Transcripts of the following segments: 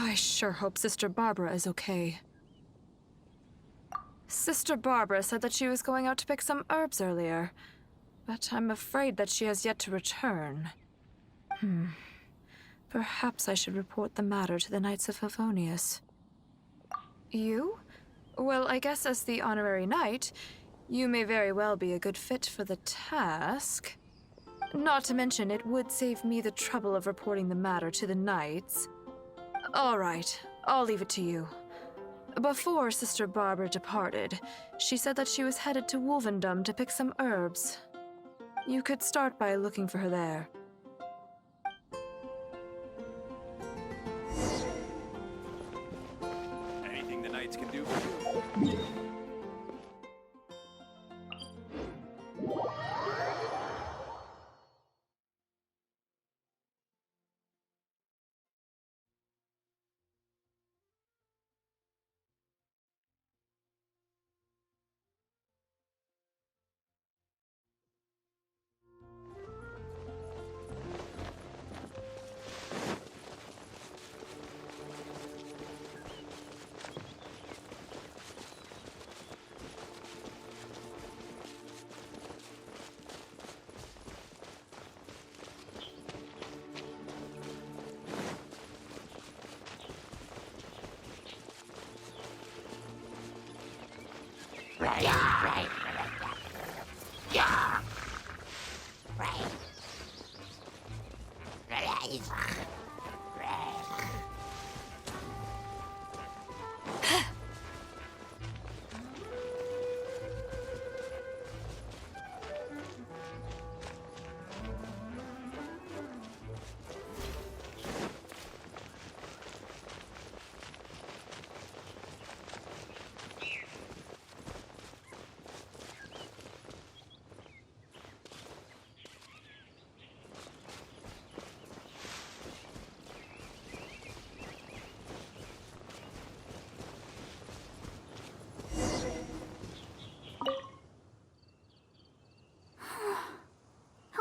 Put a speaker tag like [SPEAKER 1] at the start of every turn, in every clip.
[SPEAKER 1] I sure hope Sister Barbara is okay. Sister Barbara said that she was going out to pick some herbs earlier, but I'm afraid that she has yet to return. Perhaps I should report the matter to the Knights of Favonius. You? Well, I guess as the honorary knight, you may very well be a good fit for the task. Not to mention, it would save me the trouble of reporting the matter to the knights. All right, I'll leave it to you. Before Sister Barbara departed, she said that she was headed to Wolvendom to pick some herbs. You could start by looking for her there.
[SPEAKER 2] Anything the knights can do for you?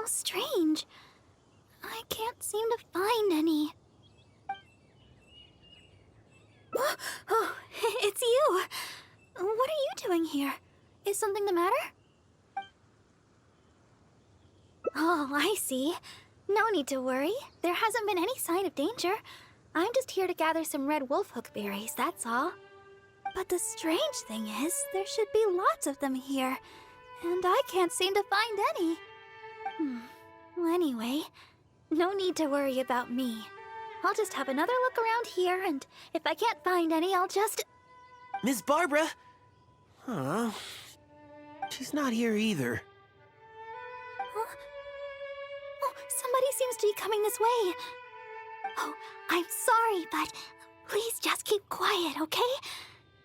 [SPEAKER 3] Strange. I can't seem to find any. Oh, it's you! What are you doing here? Is something the matter? Oh, I see. No need to worry. There hasn't been any sign of danger. I'm just here to gather some red wolfhook berries, that's all. But the strange thing is, there should be lots of them here, and I can't seem to find any. Well, anyway, no need to worry about me. I'll just have another look around here, and if I can't find any, I'll just...
[SPEAKER 4] Miss Barbara? Huh? She's not here either.
[SPEAKER 3] Huh? Oh, somebody seems to be coming this way. Oh, I'm sorry, but please just keep quiet, okay?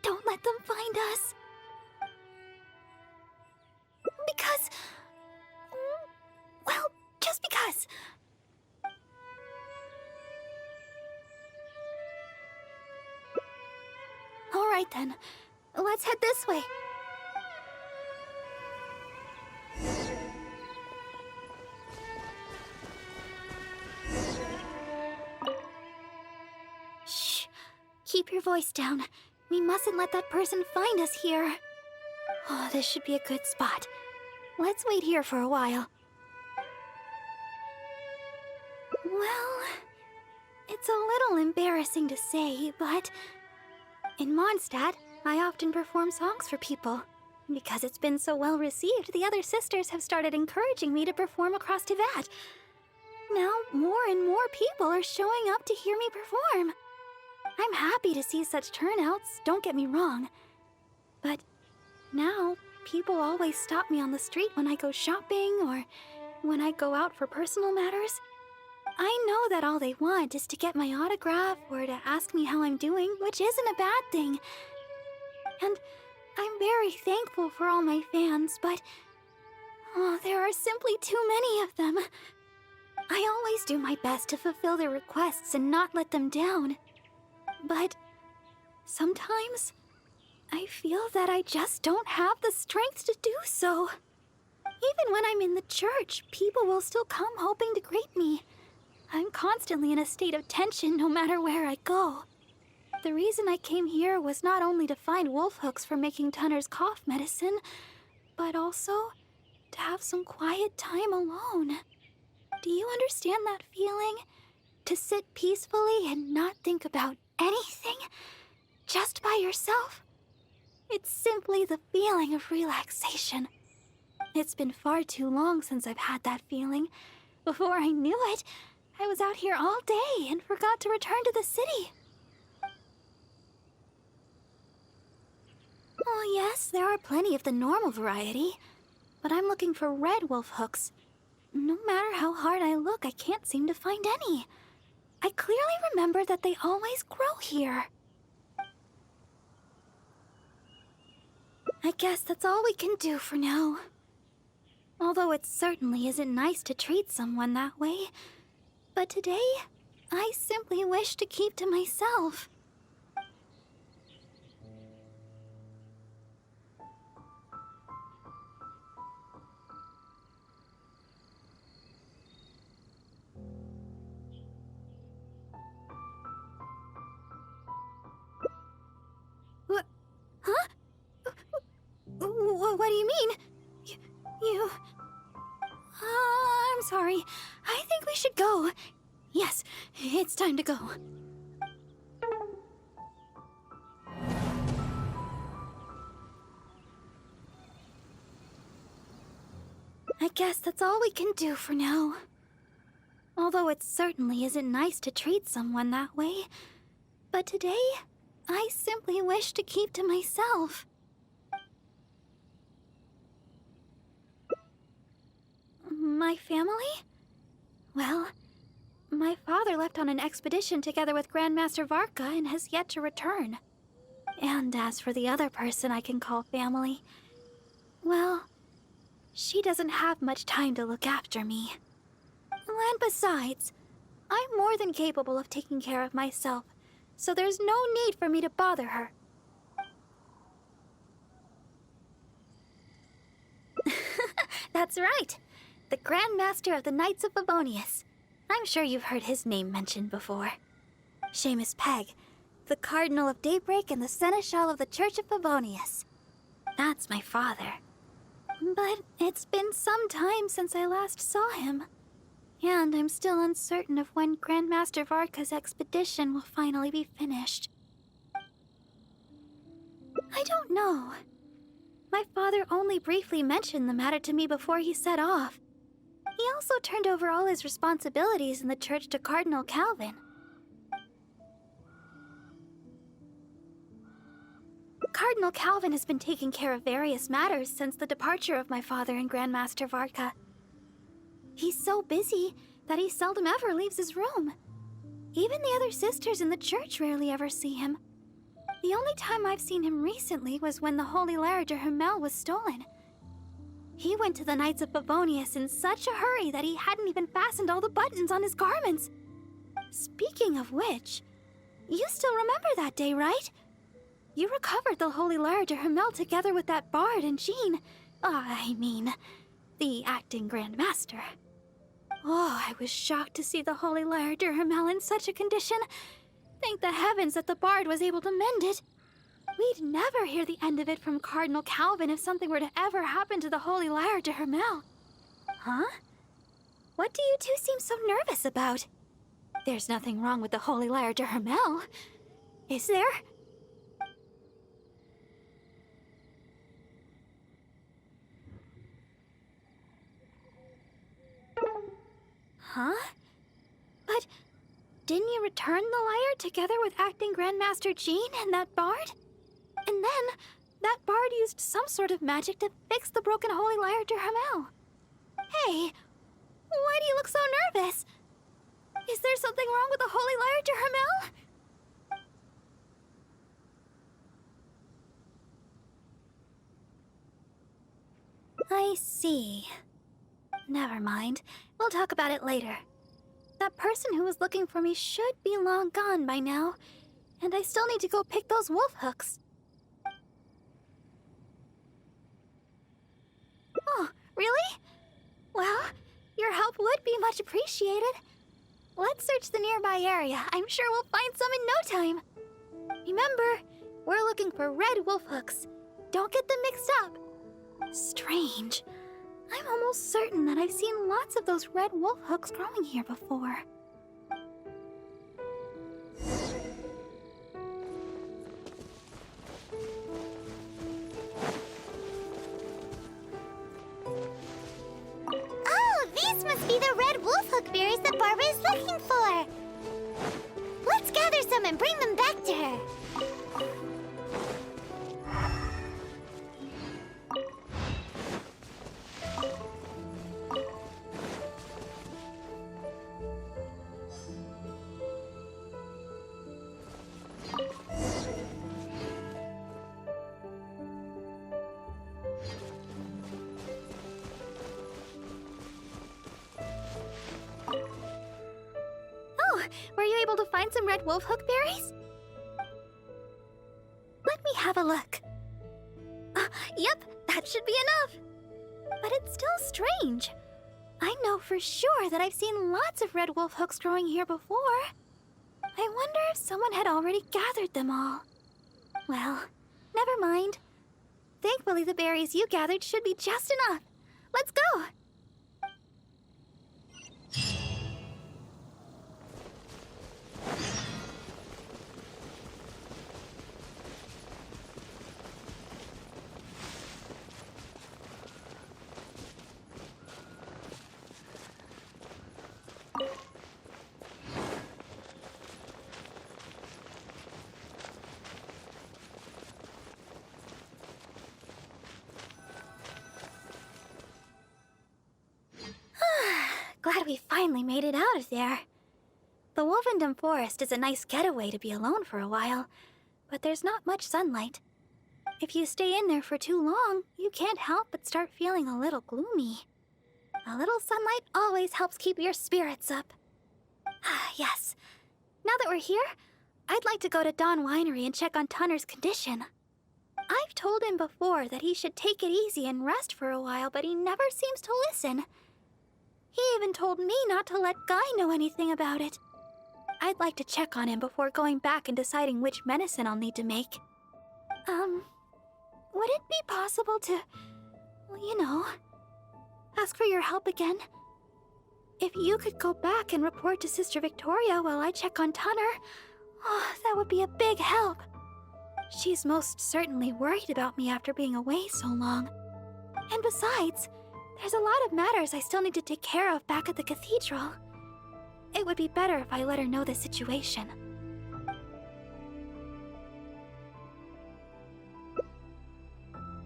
[SPEAKER 3] Don't let them find us. Because... well, just because. All right then, let's head this way. Shh, keep your voice down. We mustn't let that person find us here. Oh, this should be a good spot. Let's wait here for a while. Well, it's a little embarrassing to say, but in Mondstadt, I often perform songs for people. Because it's been so well received, the other sisters have started encouraging me to perform across to that. Now more and more people are showing up to hear me perform. I'm happy to see such turnouts, don't get me wrong. But now, people always stop me on the street when I go shopping or when I go out for personal matters. I know that all they want is to get my autograph or to ask me how I'm doing, which isn't a bad thing. And I'm very thankful for all my fans, but there are simply too many of them. I always do my best to fulfill their requests and not let them down. But sometimes I feel that I just don't have the strength to do so. Even when I'm in the church, people will still come hoping to greet me. I'm constantly in a state of tension no matter where I go. The reason I came here was not only to find wolf hooks for making Tunner's cough medicine, but also to have some quiet time alone. Do you understand that feeling? To sit peacefully and not think about anything? Just by yourself? It's simply the feeling of relaxation. It's been far too long since I've had that feeling. Before I knew it, I was out here all day and forgot to return to the city. Oh yes, there are plenty of the normal variety, but I'm looking for red wolf hooks. No matter how hard I look, I can't seem to find any. I clearly remember that they always grow here. I guess that's all we can do for now. Although it certainly isn't nice to treat someone that way. But today, I simply wish to keep to myself. What? Huh? What do you mean? You... I'm sorry. I think we should go. Yes, it's time to go. I guess that's all we can do for now. Although it certainly isn't nice to treat someone that way. But today, I simply wish to keep to myself. My family? Well, my father left on an expedition together with Grandmaster Varka and has yet to return. And as for the other person I can call family, well, she doesn't have much time to look after me. And besides, I'm more than capable of taking care of myself, so there's no need for me to bother her. That's right. The Grandmaster of the Knights of Favonius. I'm sure you've heard his name mentioned before. Seamus Pegg, the Cardinal of Daybreak and the Seneschal of the Church of Favonius. That's my father. But it's been some time since I last saw him. And I'm still uncertain of when Grandmaster Varka's expedition will finally be finished. I don't know. My father only briefly mentioned the matter to me before he set off. He also turned over all his responsibilities in the church to Cardinal Calvin. Cardinal Calvin has been taking care of various matters since the departure of my father and Grandmaster Varka. He's so busy that he seldom ever leaves his room. Even the other sisters in the church rarely ever see him. The only time I've seen him recently was when the Holy Lyre de Hermel was stolen. He went to the Knights of Favonius in such a hurry that he hadn't even fastened all the buttons on his garments. Speaking of which, you still remember that day, right? You recovered the Holy Lyre de Hermel together with that bard and Jean. I mean, the acting Grand Master. Oh, I was shocked to see the Holy Lyre de Hermel in such a condition. Thank the heavens that the bard was able to mend it. We'd never hear the end of it from Cardinal Calvin if something were to ever happen to the Holy Lyre de Hermel. Huh? What do you two seem so nervous about? There's nothing wrong with the Holy Lyre de Hermel, is there? Huh? didn't you return the lyre together with acting Grandmaster Jean and that bard? And then, that bard used some sort of magic to fix the broken holy lyre to Hamel. Hey, why do you look so nervous? Is there something wrong with the holy lyre to Hamel? I see. Never mind. We'll talk about it later. That person who was looking for me should be long gone by now, and I still need to go pick those wolf hooks. Oh, really? Well, your help would be much appreciated. Let's search the nearby area. I'm sure we'll find some in no time. Remember, we're looking for red wolf hooks. Don't get them mixed up. Strange. I'm almost certain that I've seen lots of those red wolf hooks growing here before.
[SPEAKER 5] Oh, these must be the red wolf hook berries that Barbara is looking for. Let's gather some and bring them back to her.
[SPEAKER 3] Were you able to find some red wolf hook berries? Let me have a look. Yep, that should be enough. But it's still strange. I know for sure that I've seen lots of red wolf hooks growing here before. I wonder if someone had already gathered them all. Well, never mind. Thankfully, the berries you gathered should be just enough. Let's go! Glad we finally made it out of there. The Wolvendom Forest is a nice getaway to be alone for a while, but there's not much sunlight. If you stay in there for too long, you can't help but start feeling a little gloomy. A little sunlight always helps keep your spirits up. Yes. Now that we're here, I'd like to go to Dawn Winery and check on Tunner's condition. I've told him before that he should take it easy and rest for a while, but he never seems to listen. He even told me not to let Guy know anything about it. I'd like to check on him before going back and deciding which medicine I'll need to make. Would it be possible to, ask for your help again? If you could go back and report to Sister Victoria while I check on Tunner, that would be a big help. She's most certainly worried about me after being away so long. And besides, there's a lot of matters I still need to take care of back at the cathedral. It would be better if I let her know the situation.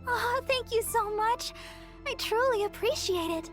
[SPEAKER 3] Oh, thank you so much. I truly appreciate it.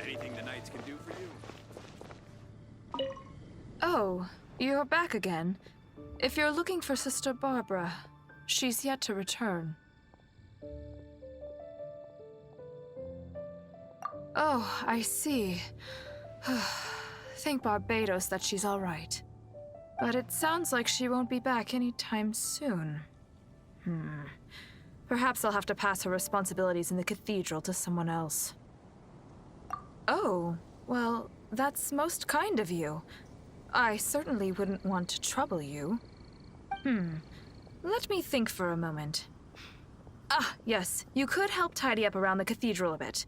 [SPEAKER 2] Anything the knights can do for you?
[SPEAKER 1] Oh, you're back again. If you're looking for Sister Barbara, she's yet to return. Oh, I see. Thank Barbados that she's all right. But it sounds like she won't be back anytime soon. Perhaps I'll have to pass her responsibilities in the cathedral to someone else. Oh, well, that's most kind of you. I certainly wouldn't want to trouble you. Let me think for a moment. Ah, yes, you could help tidy up around the cathedral a bit.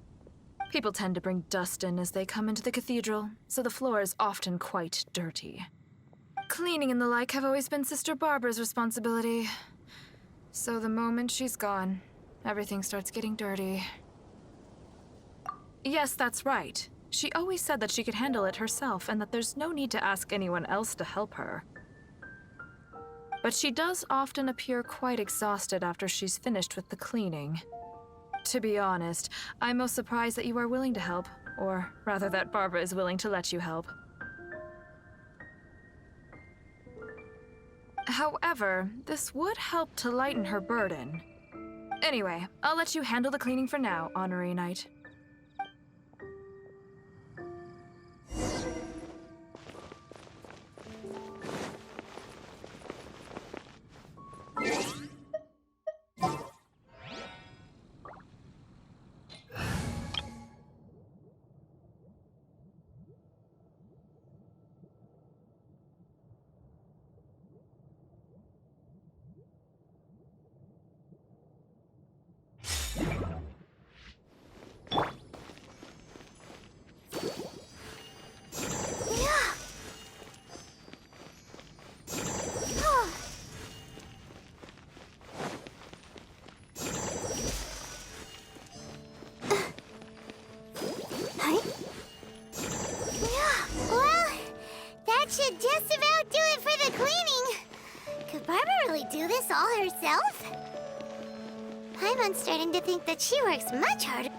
[SPEAKER 1] People tend to bring dust in as they come into the cathedral, so the floor is often quite dirty. Cleaning and the like have always been Sister Barbara's responsibility. So the moment she's gone, everything starts getting dirty. Yes, that's right. She always said that she could handle it herself and that there's no need to ask anyone else to help her. But she does often appear quite exhausted after she's finished with the cleaning. To be honest, I'm most surprised that you are willing to help, or rather that Barbara is willing to let you help. However, this would help to lighten her burden. Anyway, I'll let you handle the cleaning for now, Honorary Knight.
[SPEAKER 5] Should just about do it for the cleaning. Could Barbara really do this all herself? I'm starting to think that she works much harder.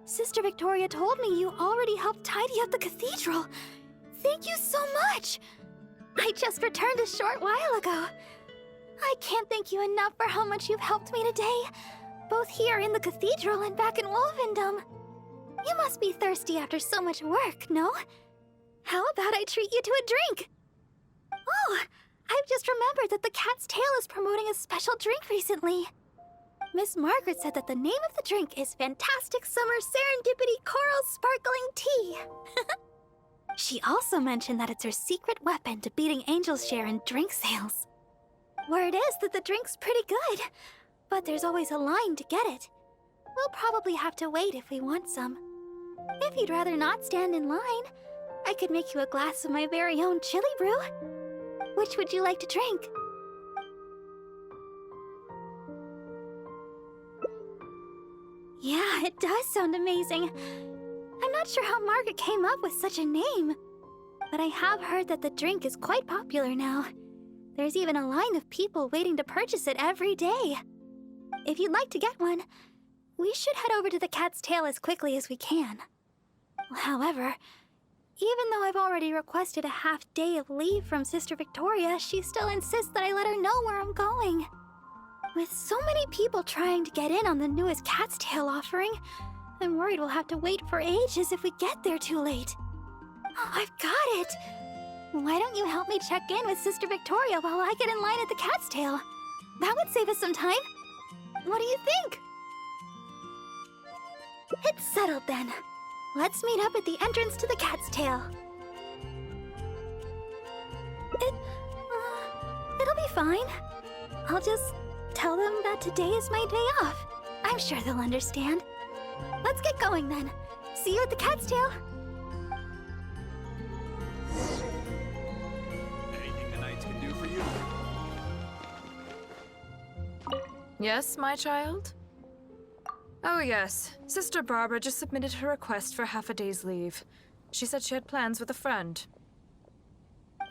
[SPEAKER 3] Sister Victoria told me you already helped tidy up the cathedral. Thank you so much. I just returned a short while ago. I can't thank you enough for how much you've helped me today, both here in the cathedral and back in Wolvendom. You must be thirsty after so much work, no? How about I treat you to a drink? Oh, I've just remembered that the Cat's Tail is promoting a special drink recently. Miss Margaret said that the name of the drink is Fantastic Summer Serendipity Coral Sparkling Tea. She also mentioned that it's her secret weapon to beating Angel's share in drink sales. Word is that the drink's pretty good, but there's always a line to get it. We'll probably have to wait if we want some. If you'd rather not stand in line, I could make you a glass of my very own chili brew. Which would you like to drink? Yeah, it does sound amazing. I'm not sure how Margaret came up with such a name, but I have heard that the drink is quite popular now. There's even a line of people waiting to purchase it every day. If you'd like to get one, we should head over to the Cat's Tail as quickly as we can. However, even though I've already requested a half-day of leave from Sister Victoria, she still insists that I let her know where I'm going. With so many people trying to get in on the newest Cat's Tail offering, I'm worried we'll have to wait for ages if we get there too late. Oh, I've got it! Why don't you help me check in with Sister Victoria while I get in line at the Cat's Tail? That would save us some time. What do you think? It's settled then. Let's meet up at the entrance to the Cat's Tail. It'll be fine. I'll just tell them that today is my day off. I'm sure they'll understand. Let's get going then. See you at the Cat's Tail.
[SPEAKER 2] Anything the Knights can do for you?
[SPEAKER 1] Yes, my child? Oh yes, Sister Barbara just submitted her request for half a day's leave. She said she had plans with a friend.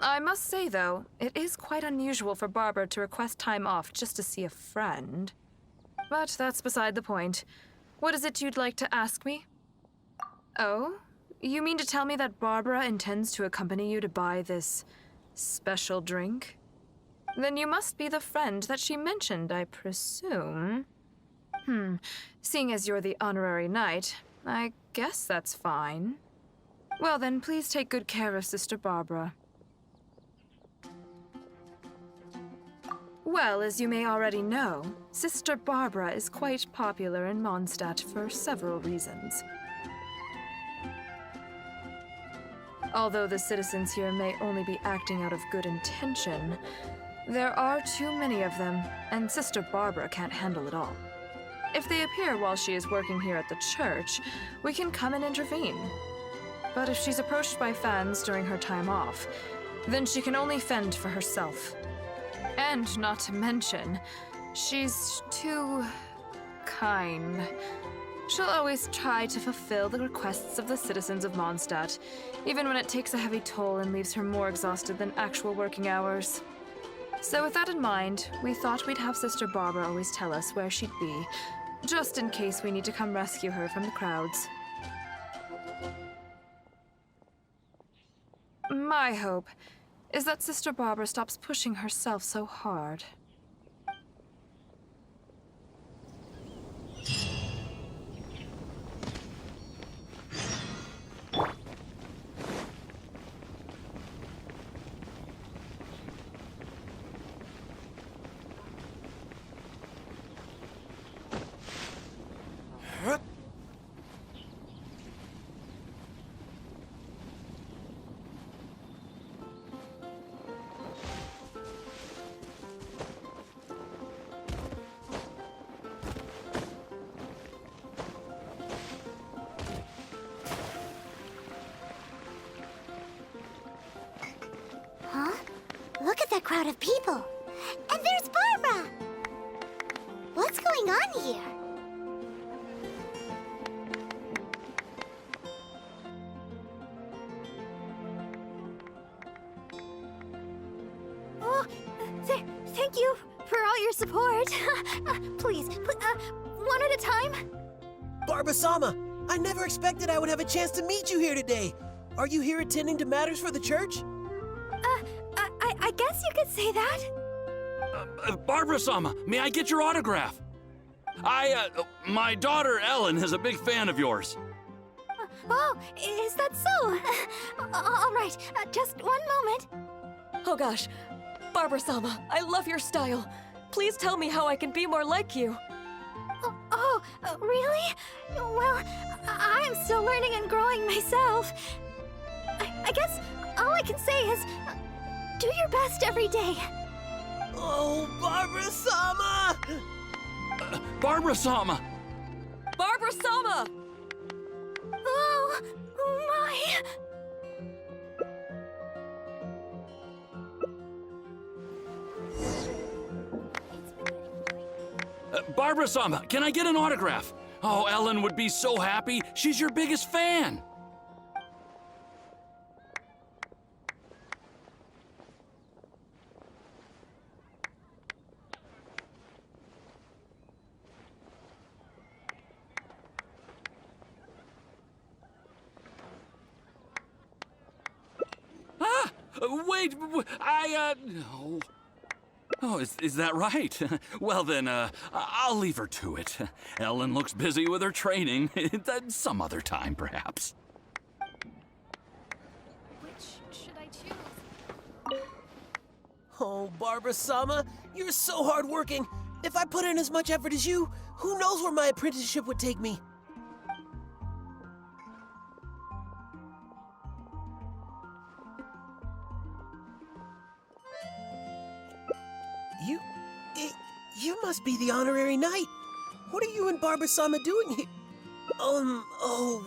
[SPEAKER 1] I must say, though, it is quite unusual for Barbara to request time off just to see a friend. But that's beside the point. What is it you'd like to ask me? Oh? You mean to tell me that Barbara intends to accompany you to buy this special drink? Then you must be the friend that she mentioned, I presume. Seeing as you're the honorary knight, I guess that's fine. Well then, please take good care of Sister Barbara. Well, as you may already know, Sister Barbara is quite popular in Mondstadt for several reasons. Although the citizens here may only be acting out of good intention, there are too many of them, and Sister Barbara can't handle it all. If they appear while she is working here at the church, we can come and intervene. But if she's approached by fans during her time off, then she can only fend for herself. And not to mention, she's too kind. She'll always try to fulfill the requests of the citizens of Mondstadt, even when it takes a heavy toll and leaves her more exhausted than actual working hours. So with that in mind, we thought we'd have Sister Barbara always tell us where she'd be, just in case we need to come rescue her from the crowds. My hope is that Sister Barbara stops pushing herself so hard.
[SPEAKER 5] Huh? Look at that crowd of people. And there's Barbara! What's going on here?
[SPEAKER 3] Oh, thank you for all your support. Please, one at a time.
[SPEAKER 4] Barbara-sama, I never expected I would have a chance to meet you here today. Are you here attending to matters for the church?
[SPEAKER 3] I guess you could say that.
[SPEAKER 6] Barbara-sama, may I get your autograph? My daughter Ellen is a big fan of yours.
[SPEAKER 3] Oh, is that so? All right, just one moment.
[SPEAKER 7] Oh gosh, Barbara-sama, I love your style. Please tell me how I can be more like you.
[SPEAKER 3] Really? Well, I'm still learning and growing myself. I guess all I can say is, do your best every day.
[SPEAKER 4] Oh, Barbara-sama!
[SPEAKER 6] Barbara-sama!
[SPEAKER 7] Barbara-sama!
[SPEAKER 3] Oh, my.
[SPEAKER 6] Barbara-sama, can I get an autograph? Oh, Ellen would be so happy. She's your biggest fan. Wait, no. Oh, is that right? Well then, I'll leave her to it. Ellen looks busy with her training. Some other time, perhaps.
[SPEAKER 1] Which should I choose?
[SPEAKER 4] Oh, Barbara-sama, you're so hardworking. If I put in as much effort as you, who knows where my apprenticeship would take me? You must be the honorary knight. What are you and Barbara-sama doing here? Oh,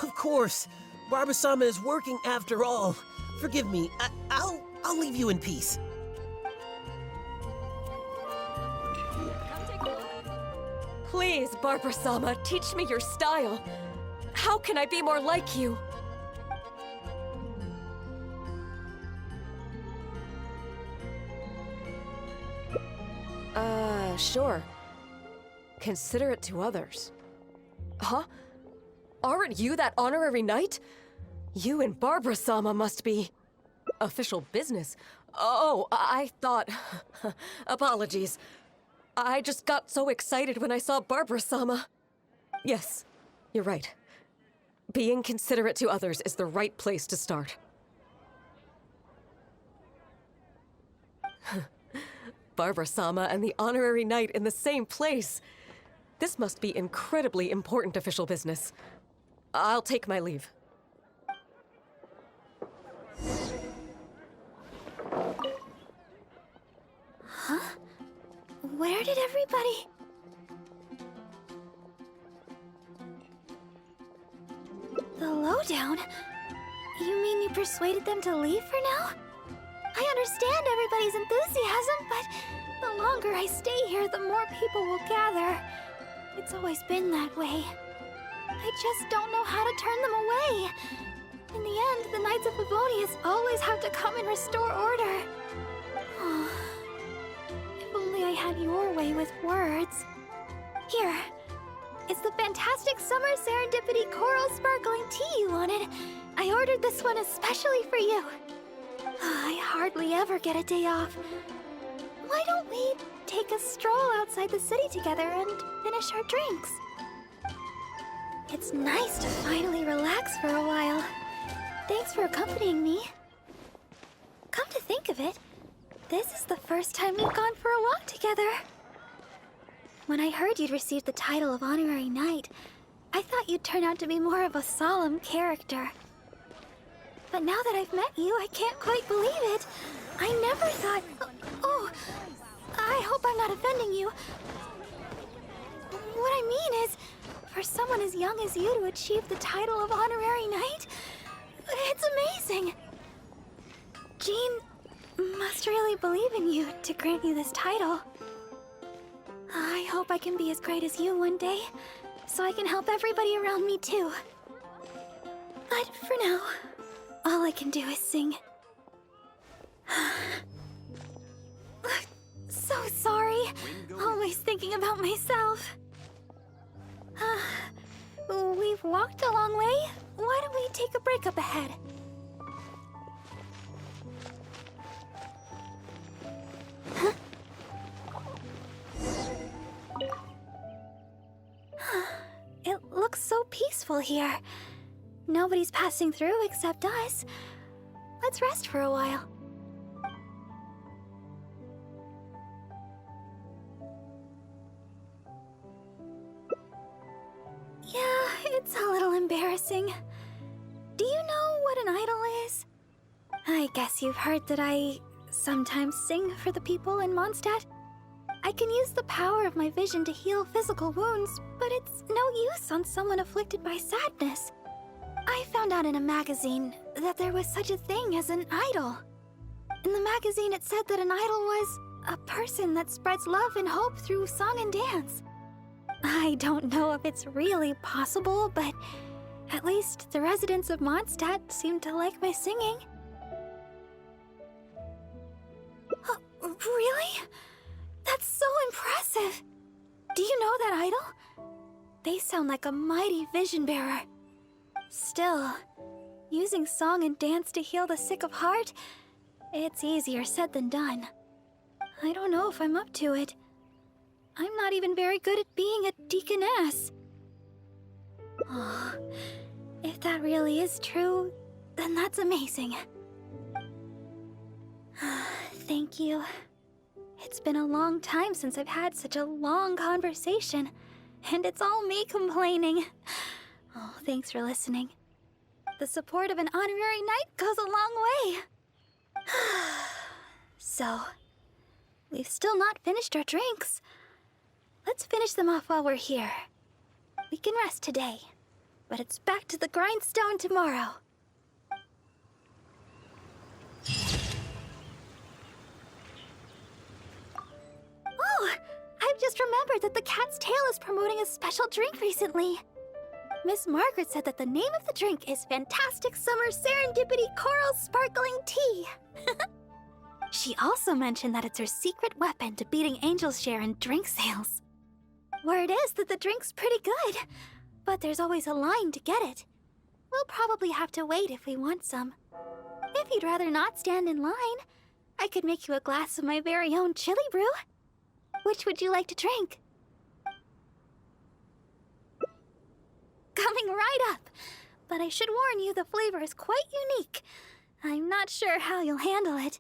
[SPEAKER 4] of course. Barbara-sama is working after all. Forgive me. I'll leave you in peace.
[SPEAKER 7] Please, Barbara-sama, teach me your style. How can I be more like you? Sure. Consider it to others. Huh? Aren't you that honorary knight? You and Barbara-sama must be... official business. Oh, I thought... Apologies. I just got so excited when I saw Barbara-sama. Yes, you're right. Being considerate to others is the right place to start. Barbara-sama and the honorary knight in the same place. This must be incredibly important official business. I'll take my leave.
[SPEAKER 3] Huh? Where did everybody... The lowdown? You mean you persuaded them to leave for now? I understand everybody's enthusiasm, but the longer I stay here, the more people will gather. It's always been that way. I just don't know how to turn them away. In the end, the Knights of Favonius always have to come and restore order. If only I had your way with words. Here. It's the fantastic summer serendipity coral sparkling tea you wanted. I ordered this one especially for you. I hardly ever get a day off. Why don't we take a stroll outside the city together and finish our drinks? It's nice to finally relax for a while. Thanks for accompanying me. Come to think of it, this is the first time we've gone for a walk together. When I heard you'd received the title of Honorary Knight, I thought you'd turn out to be more of a solemn character. But now that I've met you, I can't quite believe it. I never thought... Oh, I hope I'm not offending you. What I mean is, for someone as young as you to achieve the title of Honorary Knight, it's amazing. Jean must really believe in you to grant you this title. I hope I can be as great as you one day, so I can help everybody around me too. But for now, all I can do is sing. So sorry. Always thinking about myself. We've walked a long way. Why don't we take a break up ahead? It looks so peaceful here. Nobody's passing through except us. Let's rest for a while. Yeah, it's a little embarrassing. Do you know what an idol is? I guess you've heard that I sometimes sing for the people in Mondstadt. I can use the power of my vision to heal physical wounds, but it's no use on someone afflicted by sadness. I found out in a magazine that there was such a thing as an idol. In the magazine it said that an idol was a person that spreads love and hope through song and dance. I don't know if it's really possible, but at least the residents of Mondstadt seem to like my singing. Really? That's so impressive! Do you know that idol? They sound like a mighty vision bearer. Still, using song and dance to heal the sick of heart, it's easier said than done. I don't know if I'm up to it. I'm not even very good at being a deaconess. Oh, if that really is true, then that's amazing. Thank you. It's been a long time since I've had such a long conversation, and it's all me complaining. Oh, thanks for listening. The support of an honorary knight goes a long way. So, we've still not finished our drinks. Let's finish them off while we're here. We can rest today, but it's back to the grindstone tomorrow. Oh, I've just remembered that the Cat's Tail is promoting a special drink recently. Miss Margaret said that the name of the drink is Fantastic Summer Serendipity Coral Sparkling Tea. She also mentioned that it's her secret weapon to beating Angel's share in drink sales. Word is that the drink's pretty good, but there's always a line to get it. We'll probably have to wait if we want some. If you'd rather not stand in line, I could make you a glass of my very own chili brew. Which would you like to drink? Coming right up, but I should warn you the flavor is quite unique. I'm not sure how you'll handle it.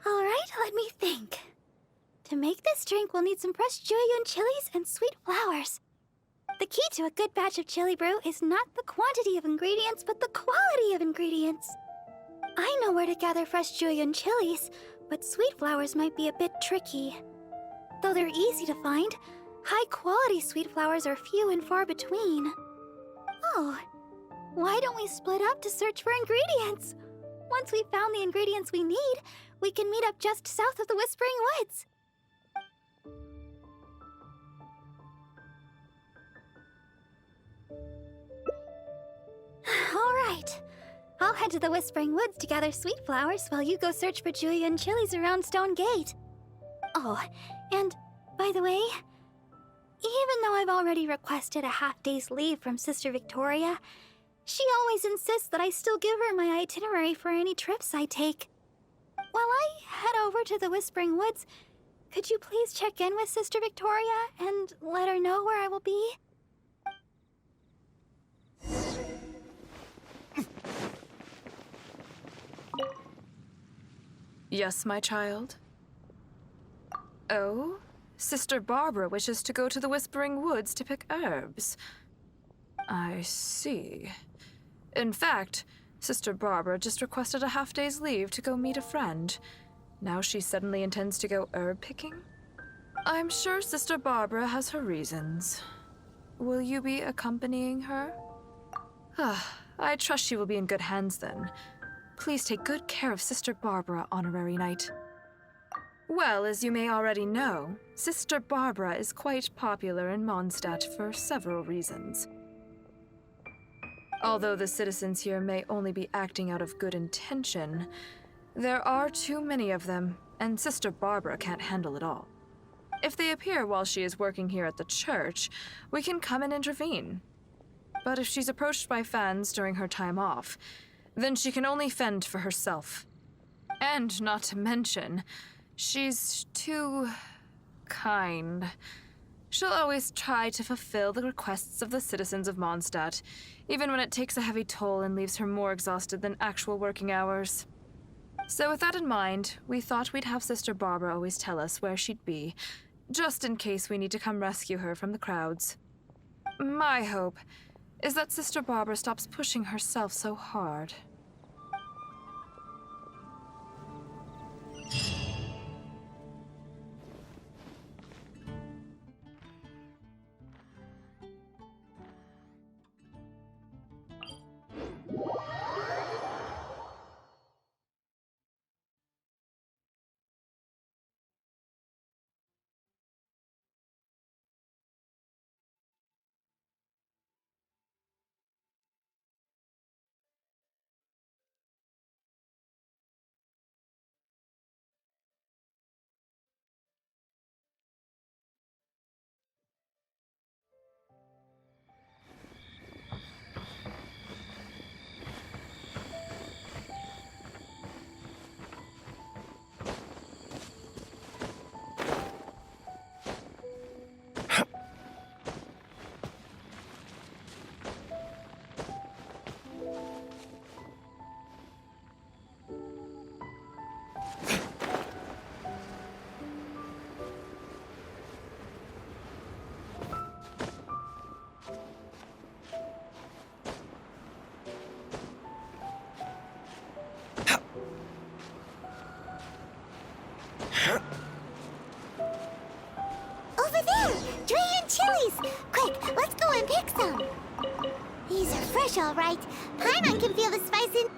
[SPEAKER 3] Alright, let me think. To make this drink, we'll need some fresh jueyun chilies and sweet flowers. The key to a good batch of chili brew is not the quantity of ingredients, but the quality of ingredients. I know where to gather fresh jueyun chilies, but sweet flowers might be a bit tricky. Though they're easy to find, high-quality sweet flowers are few and far between. Oh, why don't we split up to search for ingredients? Once we've found the ingredients we need, we can meet up just south of the Whispering Woods. Alright. I'll head to the Whispering Woods to gather sweet flowers while you go search for jueyun chilies around Stone Gate. Oh, and by the way, even though I've already requested a half-day's leave from Sister Victoria, she always insists that I still give her my itinerary for any trips I take. While I head over to the Whispering Woods, could you please check in with Sister Victoria and let her know where I will be?
[SPEAKER 1] Yes, my child? Oh? Sister Barbara wishes to go to the Whispering Woods to pick herbs. I see. In fact, Sister Barbara just requested a half-day's leave to go meet a friend. Now she suddenly intends to go herb picking? I'm sure Sister Barbara has her reasons. Will you be accompanying her? I trust she will be in good hands then. Please take good care of Sister Barbara, Honorary Knight. Well, as you may already know, Sister Barbara is quite popular in Mondstadt for several reasons. Although the citizens here may only be acting out of good intention, there are too many of them, and Sister Barbara can't handle it all. If they appear while she is working here at the church, we can come and intervene. But if she's approached by fans during her time off, then she can only fend for herself. And not to mention, she's too kind. She'll always try to fulfill the requests of the citizens of Mondstadt, even when it takes a heavy toll and leaves her more exhausted than actual working hours. So with that in mind, we thought we'd have Sister Barbara always tell us where she'd be, just in case we need to come rescue her from the crowds. My hope is that Sister Barbara stops pushing herself so hard.
[SPEAKER 5] Over there! Jueyun chilies! Quick, let's go and pick some! These are fresh, all right. Paimon can feel the spice in...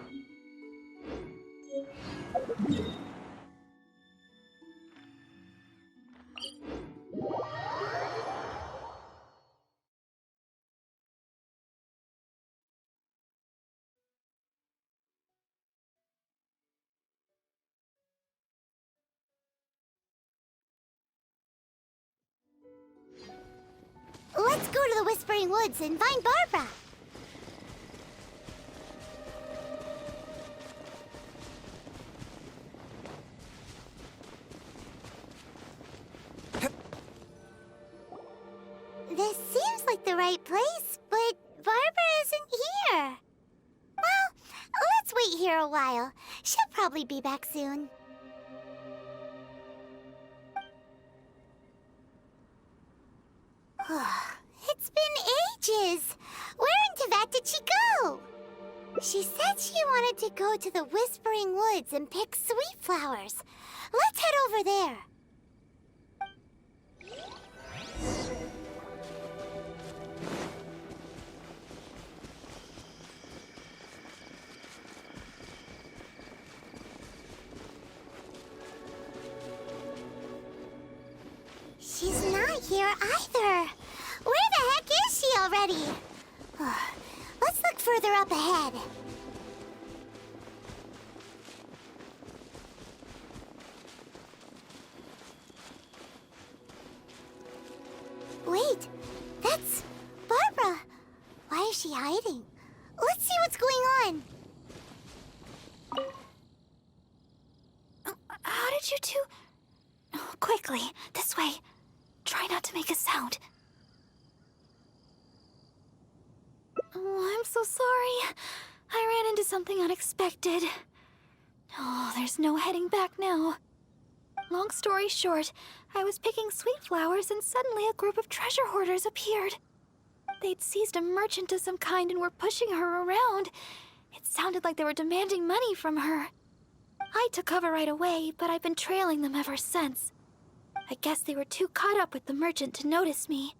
[SPEAKER 5] Let's go to the Whispering Woods and find Barbara! This seems like the right place, but Barbara isn't here. Well, let's wait here a while. She'll probably be back soon. It's been ages. Where in Teyvat did she go? She said she wanted to go to the Whispering Woods and pick sweet flowers. Let's head over there. She's not here either. Where the heck is she already? Let's look further up ahead. Wait, that's Barbara. Why is she hiding? Let's see what's going on.
[SPEAKER 3] How did you two... Oh, quickly, this way. Try not to make a sound. Oh, I'm so sorry. I ran into something unexpected. Oh, there's no heading back now. Long story short, I was picking sweet flowers and suddenly a group of treasure hoarders appeared. They'd seized a merchant of some kind and were pushing her around. It sounded like they were demanding money from her. I took cover right away, but I've been trailing them ever since. I guess they were too caught up with the merchant to notice me.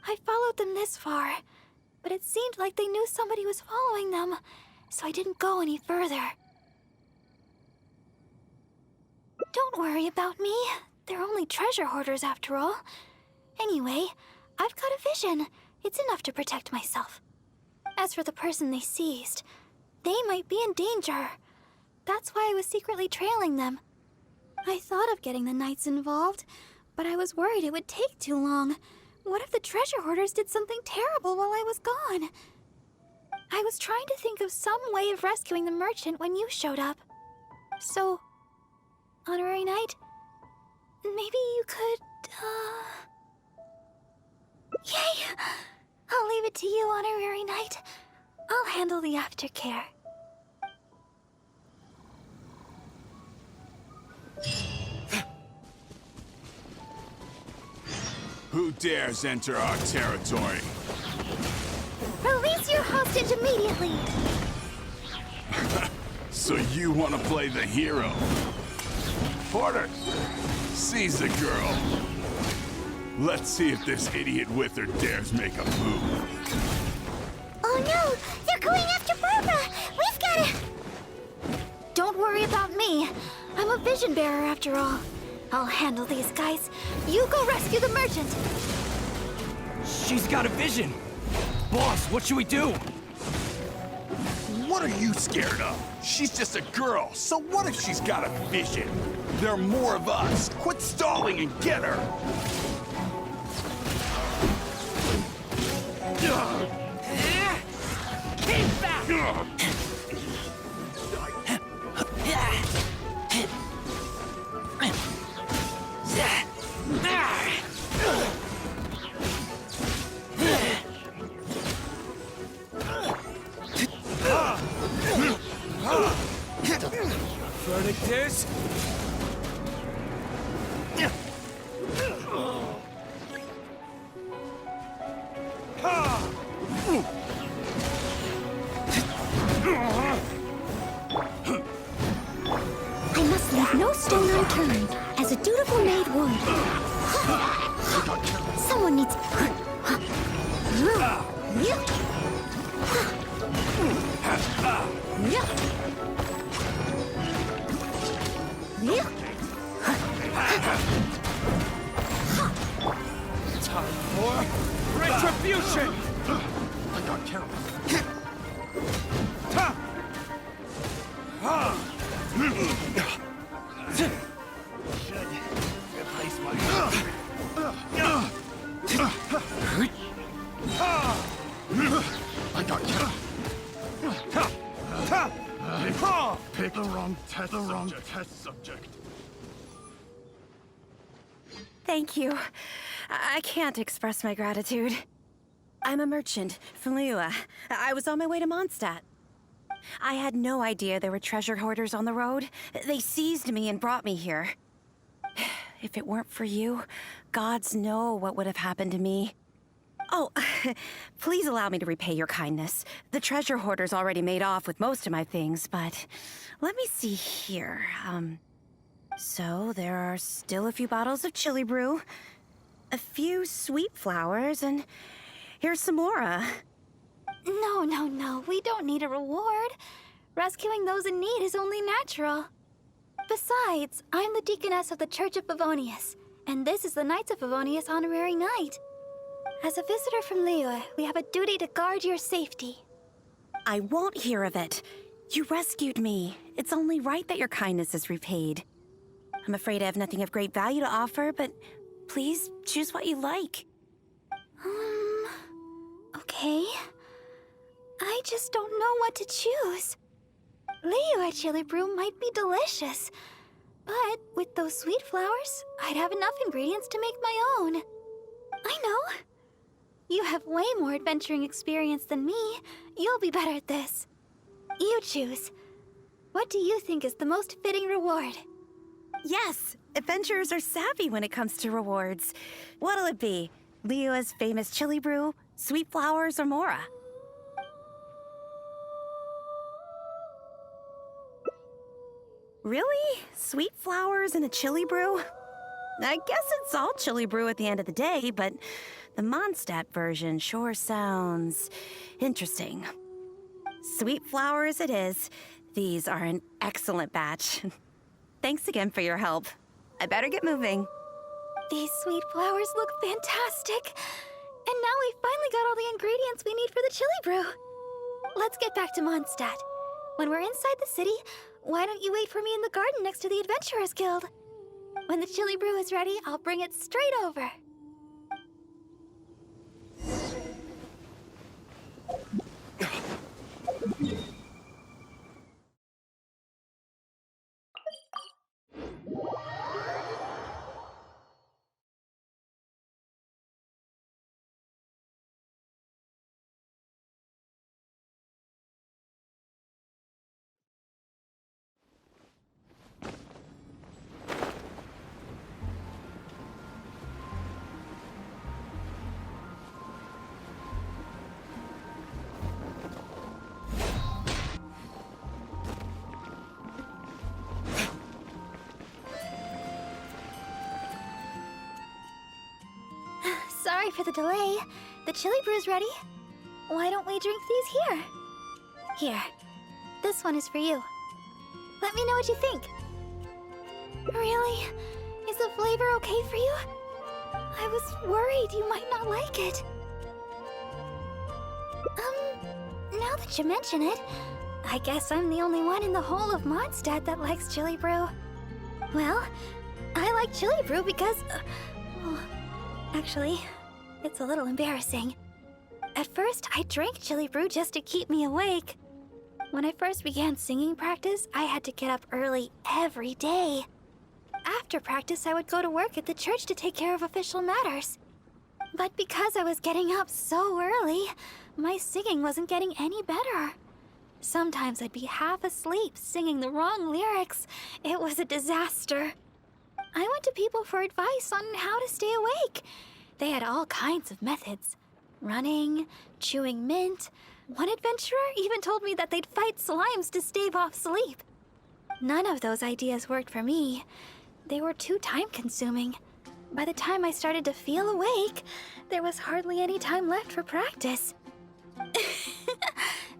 [SPEAKER 3] I followed them this far, but it seemed like they knew somebody was following them, so I didn't go any further. Don't worry about me. They're only treasure hoarders after all. Anyway, I've got a vision. It's enough to protect myself. As for the person they seized, they might be in danger. That's why I was secretly trailing them. I thought of getting the knights involved, but I was worried it would take too long. What if the treasure hoarders did something terrible while I was gone? I was trying to think of some way of rescuing the merchant when you showed up. So, Honorary Knight, maybe you could, Yay! I'll leave it to you, Honorary Knight. I'll handle the aftercare.
[SPEAKER 2] Who dares enter our territory?
[SPEAKER 5] Release your hostage immediately.
[SPEAKER 2] So you want to play the hero? Porters, seize the girl. Let's see if this idiot with her dares make a move.
[SPEAKER 5] Oh no! They're going after Barbara! We've gotta...
[SPEAKER 3] Don't worry about me. I'm a vision bearer after all. I'll handle these guys. You go rescue the merchant.
[SPEAKER 8] She's got a vision. Boss, what should we do?
[SPEAKER 2] What are you scared of? She's just a girl, so what if she's got a vision? There are more of us. Quit stalling and get her!
[SPEAKER 8] Keep back! Verdict is...
[SPEAKER 3] I must leave no stone unturned, as a dutiful maid would. Someone needs...
[SPEAKER 8] Time for retribution! I got careless.
[SPEAKER 2] Replace my...
[SPEAKER 8] I got careless. Pick the wrong test subject.
[SPEAKER 9] Thank you. I can't express my gratitude. I'm a merchant from Liyue. I was on my way to Mondstadt. I had no idea there were treasure hoarders on the road. They seized me and brought me here. If it weren't for you, gods know what would have happened to me. Oh, please allow me to repay your kindness. The treasure hoarder's already made off with most of my things, but let me see here. So there are still a few bottles of chili brew, a few sweet flowers, and here's some more.
[SPEAKER 3] No, we don't need a reward. Rescuing those in need is only natural. Besides, I'm the deaconess of the Church of Favonius, and this is the Knights of Favonius Honorary Knight. As a visitor from Liyue, we have a duty to guard your safety.
[SPEAKER 9] I won't hear of it. You rescued me. It's only right that your kindness is repaid. I'm afraid I have nothing of great value to offer, but please choose what you like.
[SPEAKER 3] Okay. I just don't know what to choose. Liyue chili brew might be delicious, but with those sweet flowers, I'd have enough ingredients to make my own. I know. You have way more adventuring experience than me. You'll be better at this. You choose. What do you think is the most fitting reward?
[SPEAKER 9] Yes, adventurers are savvy when it comes to rewards. What'll it be? Liyue's famous chili brew, sweet flowers, or Mora? Really? Sweet flowers and a chili brew? I guess it's all chili brew at the end of the day, but the Mondstadt version sure sounds interesting. Sweet flowers it is. These are an excellent batch. Thanks again for your help. I better get moving.
[SPEAKER 3] These sweet flowers look fantastic. And now we finally got all the ingredients we need for the chili brew. Let's get back to Mondstadt. When we're inside the city, why don't you wait for me in the garden next to the Adventurers Guild? When the chili brew is ready, I'll bring it straight over. Sorry for the delay. The chili brew's ready. Why don't we drink these here? Here. This one is for you. Let me know what you think. Really? Is the flavor okay for you? I was worried you might not like it. Now that you mention it, I guess I'm the only one in the whole of Mondstadt that likes chili brew. Well, I like chili brew because... actually, it's a little embarrassing. At first, I drank chili brew just to keep me awake. When I first began singing practice, I had to get up early every day. After practice, I would go to work at the church to take care of official matters. But because I was getting up so early, my singing wasn't getting any better. Sometimes I'd be half asleep singing the wrong lyrics. It was a disaster. I went to people for advice on how to stay awake. They had all kinds of methods. Running, chewing mint. One adventurer even told me that they'd fight slimes to stave off sleep. None of those ideas worked for me. They were too time-consuming. By the time I started to feel awake, there was hardly any time left for practice.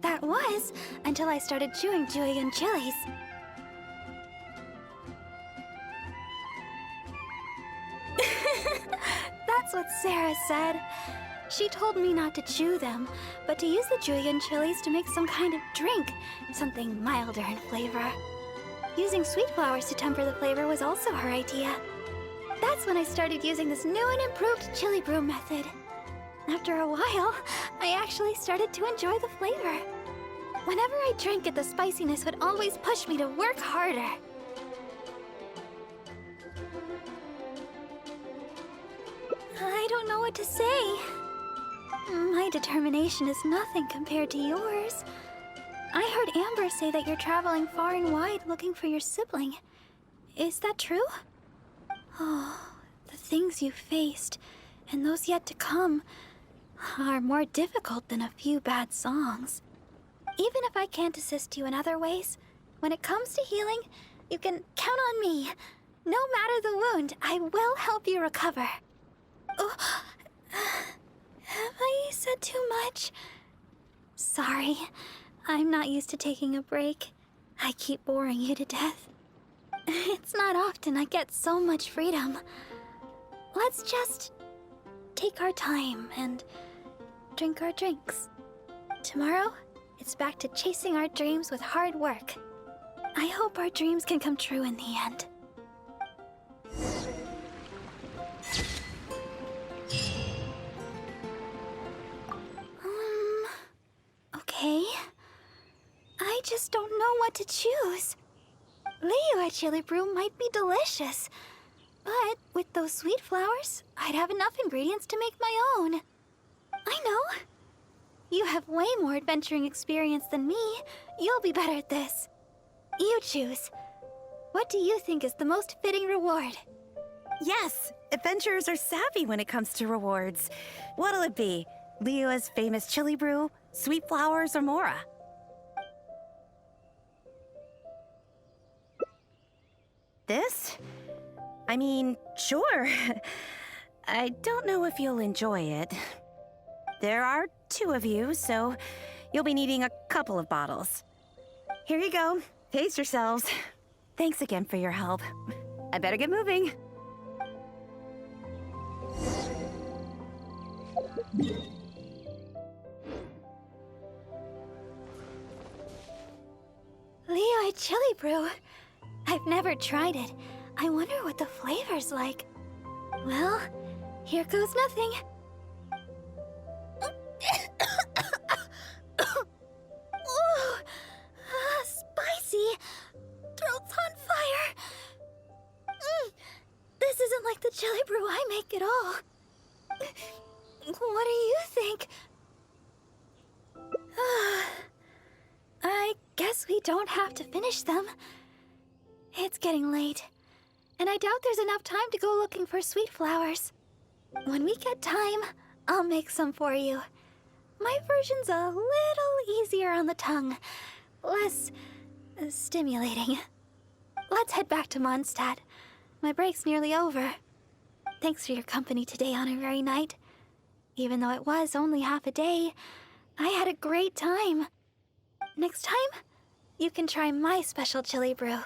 [SPEAKER 3] That was until I started chewing julienne chilies. That's what Sarah said. She told me not to chew them, but to use the julienne chilies to make some kind of drink, something milder in flavor. Using sweet flowers to temper the flavor was also her idea. That's when I started using this new and improved chili brew method. After a while, I actually started to enjoy the flavor. Whenever I drank it, the spiciness would always push me to work harder. I don't know what to say. My determination is nothing compared to yours. I heard Amber say that you're traveling far and wide looking for your sibling. Is that true? Oh, the things you faced, and those yet to come. are more difficult than a few bad songs. Even if I can't assist you in other ways, when it comes to healing, you can count on me. No matter the wound, I will help you recover. Oh, have I said too much? Sorry, I'm not used to taking a break. I keep boring you to death. It's not often I get so much freedom. Let's just take our time and drink our drinks. Tomorrow, it's back to chasing our dreams with hard work. I hope our dreams can come true in the end. Okay. I just don't know what to choose. Liyue chili brew might be delicious, but with those sweet flowers, I'd have enough ingredients to make my own. I know. You have way more adventuring experience than me. You'll be better at this. You choose. What do you think is the most fitting reward?
[SPEAKER 9] Yes, adventurers are savvy when it comes to rewards. What'll it be? Liyue's famous chili brew, sweet flowers, or Mora? This? I mean, sure. I don't know if you'll enjoy it. There are 2 of you, so you'll be needing a couple of bottles. Here you go. Pace yourselves. Thanks again for your help. I better get moving.
[SPEAKER 3] Liyue chili brew. I've never tried it. I wonder what the flavor's like. Well, here goes nothing. Ooh, spicy. Throat's on fire. This isn't like the chili brew I make at all. What do you think? I guess we don't have to finish them. It's getting late, and I doubt there's enough time to go looking for sweet flowers. When we get time, I'll make some for you. My version's a little easier on the tongue, less stimulating. Let's head back to Mondstadt. My break's nearly over. Thanks for your company today, Honorary Knight. Even though it was only half a day, I had a great time. Next time, you can try my special chili brew.